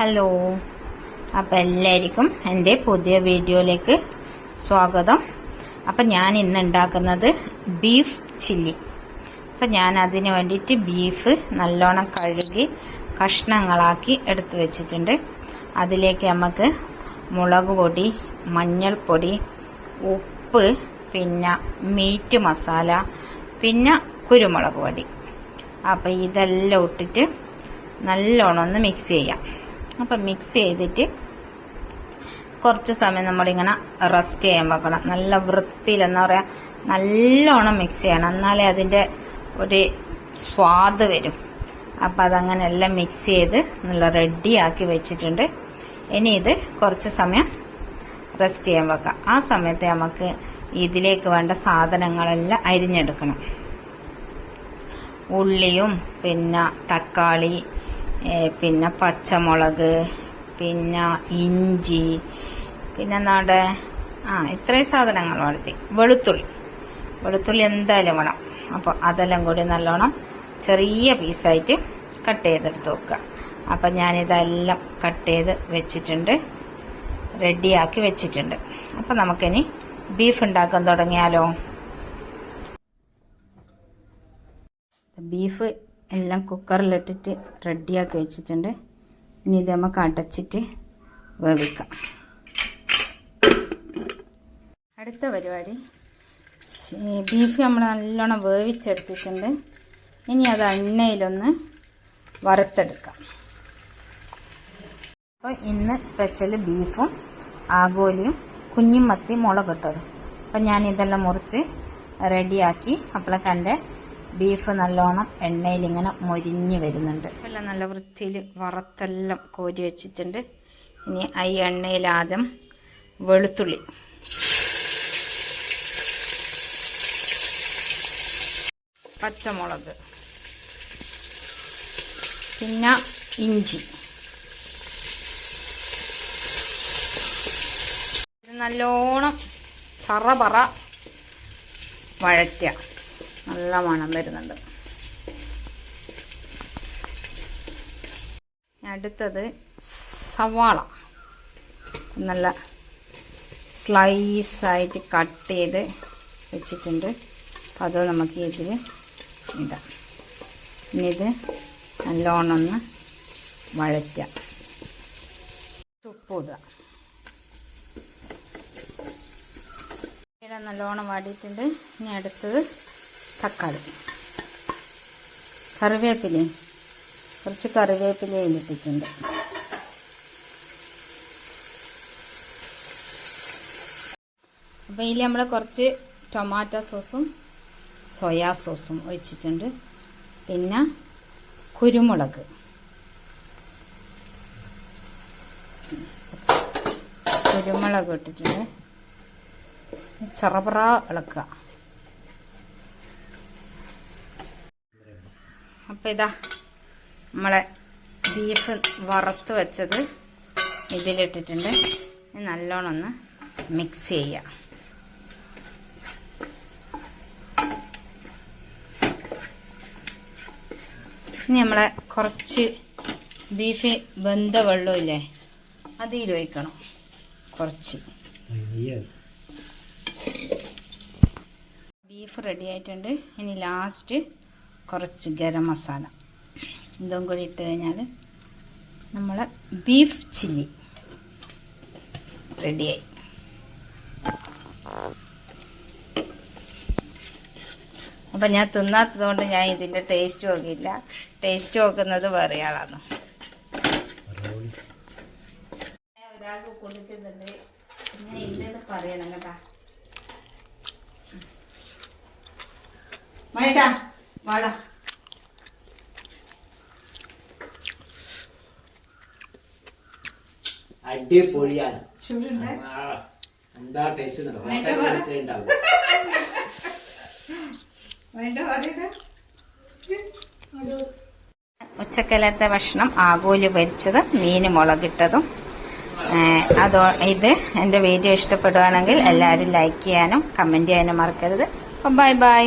Hello, അപ്പം എല്ലാവർക്കും എൻ്റെ പുതിയ വീഡിയോയിലേക്ക് സ്വാഗതം. അപ്പം ഞാൻ ഇന്ന് ഉണ്ടാക്കുന്നത് ബീഫ് ചില്ലി. അപ്പം ഞാൻ അതിന് വേണ്ടിയിട്ട് ബീഫ് നല്ലോണം കഴുകി കഷ്ണങ്ങളാക്കി എടുത്തു വെച്ചിട്ടുണ്ട്. അതിലേക്ക് നമുക്ക് മുളക് പൊടി, മഞ്ഞൾപ്പൊടി, ഉപ്പ്, പിന്നെ മീറ്റ് മസാല, പിന്നെ കുരുമുളക് പൊടി. അപ്പം ഇതെല്ലാം ഇട്ടിട്ട് നല്ലോണം ഒന്ന് മിക്സ് ചെയ്യാം. അപ്പം മിക്സ് ചെയ്തിട്ട് കുറച്ച് സമയം നമ്മളിങ്ങനെ റെസ്റ്റ് ചെയ്യാൻ വെക്കണം. നല്ല വൃത്തിയിൽ എന്താ പറയുക, നല്ലോണം മിക്സ് ചെയ്യണം, എന്നാലേ അതിൻ്റെ ഒരു സ്വാദ് വരും. അപ്പം അതങ്ങനെ എല്ലാം മിക്സ് ചെയ്ത് നല്ല റെഡിയാക്കി വെച്ചിട്ടുണ്ട്. ഇനി ഇത് കുറച്ച് സമയം റെസ്റ്റ് ചെയ്യാൻ വെക്കാം. ആ സമയത്ത് നമുക്ക് ഇതിലേക്ക് വേണ്ട സാധനങ്ങളെല്ലാം അരിഞ്ഞെടുക്കണം. ഉള്ളിയും പിന്നെ തക്കാളി, പിന്നെ പച്ചമുളക്, പിന്നെ ഇഞ്ചി, പിന്നെ നമ്മുടെ ഇത്രയും സാധനങ്ങൾ വളർത്തി. വെളുത്തുള്ളി എന്തായാലും വേണം. അപ്പോൾ അതെല്ലാം കൂടി നല്ലോണം ചെറിയ പീസായിട്ട് കട്ട് ചെയ്തെടുത്ത് വെക്കുക. അപ്പം ഞാനിതെല്ലാം കട്ട് ചെയ്ത് വെച്ചിട്ടുണ്ട്, റെഡിയാക്കി വെച്ചിട്ടുണ്ട്. അപ്പം നമുക്കിനി ബീഫ് ഉണ്ടാക്കാൻ തുടങ്ങിയാലോ. ബീഫ് എല്ലാം കുക്കറിലിട്ടിട്ട് റെഡിയാക്കി വെച്ചിട്ടുണ്ട്. ഇനി ഇത് നമുക്ക് അടച്ചിട്ട് വേവിക്കാം. അടുത്ത പരിപാടി, ബീഫ് നമ്മൾ നല്ലോണം വേവിച്ചെടുത്തിട്ടുണ്ട്. ഇനി അത് എണ്ണയിലൊന്ന് വറുത്തെടുക്കാം. അപ്പോൾ ഇന്ന് സ്പെഷ്യൽ ബീഫും ആഗോലിയും കുഞ്ഞിമത്തി മുളകിട്ടതും. അപ്പം ഞാൻ ഇതെല്ലാം മുറിച്ച് റെഡിയാക്കി. അപ്പോഴൊക്കെ എൻ്റെ ബീഫ് നല്ലോണം എണ്ണയിൽ ഇങ്ങനെ മൊരിഞ്ഞ് വരുന്നുണ്ട്. എല്ലാം നല്ല വൃത്തിയിൽ വറുത്തെല്ലാം കോരി വെച്ചിട്ടുണ്ട്. ഇനി ഈ എണ്ണയിൽ ആദ്യം വെളുത്തുള്ളി, പച്ചമുളക്, പിന്നെ ഇഞ്ചി, നല്ലോണം ചറപറ വഴറ്റുക. നല്ല മണം വരുന്നുണ്ട്. അടുത്തത് സവാള നല്ല സ്ലൈസായിട്ട് കട്ട് ചെയ്ത് വെച്ചിട്ടുണ്ട്. അപ്പോൾ അത് നമുക്ക് ഇതിൽ ഇടാം. ഇനി ഇത് നല്ലോണം ഒന്ന് വഴറ്റുക. ഉപ്പ് ഇടുക. നല്ലോണം വാടിയിട്ടുണ്ട്. ഇനി അടുത്തത് തക്കാളി, കറിവേപ്പിലയും കുറച്ച് കറിവേപ്പിലയും ഇട്ടിട്ടുണ്ട്. അപ്പോൾ ഇതിൽ നമ്മൾ കുറച്ച് ടൊമാറ്റോ സോസും സോയാ സോസും ഒഴിച്ചിട്ടുണ്ട്. പിന്നെ കുരുമുളക്, ഇട്ടിട്ടുണ്ട്. ചെറുപറ ഇളക്കുക. അപ്പം ഇതാ നമ്മളെ ബീഫ് വറുത്ത് വെച്ചത് ഇതിലിട്ടിട്ടുണ്ട്. നല്ലോണം ഒന്ന് മിക്സ് ചെയ്യുക. ഇനി നമ്മളെ കുറച്ച് ബീഫ് വെന്ത വെള്ളമില്ലേ, അതിൽ ഒഴിക്കണം കുറച്ച്. ബീഫ് റെഡി ആയിട്ടുണ്ട്. ഇനി ലാസ്റ്റ് കുറച്ച് ഗരം മസാല ഇതും കൂടി ഇട്ട് കഴിഞ്ഞാൽ നമ്മളെ ബീഫ് ചില്ലി റെഡിയായി. അപ്പം ഞാൻ തിന്നാത്തത് കൊണ്ട് ഞാൻ ഇതിൻ്റെ ടേസ്റ്റ് നോക്കിയില്ല. ടേസ്റ്റ് നോക്കുന്നത് വേറെ ആളാണ്. ഒരാൾക്ക് കൊടുക്കുന്നുണ്ട്, ഇങ്ങനെ ഇല്ലെന്ന് പറയണം കേട്ടാ. വേട്ടാ വാടാ. അടിപൊളിയാണ്. എന്താ ടേസ്റ്റ് ഉച്ചക്കലത്തെ ഭക്ഷണം ആഗോലി പൊരിച്ചത്, മീൻ മുളകിട്ടതും. ഇത് എൻ്റെ വീഡിയോ ഇഷ്ടപ്പെടുകയാണെങ്കിൽ എല്ലാവരും ലൈക്ക് ചെയ്യാനും കമൻറ്റ് ചെയ്യാനും മറക്കരുത്. Bye bye.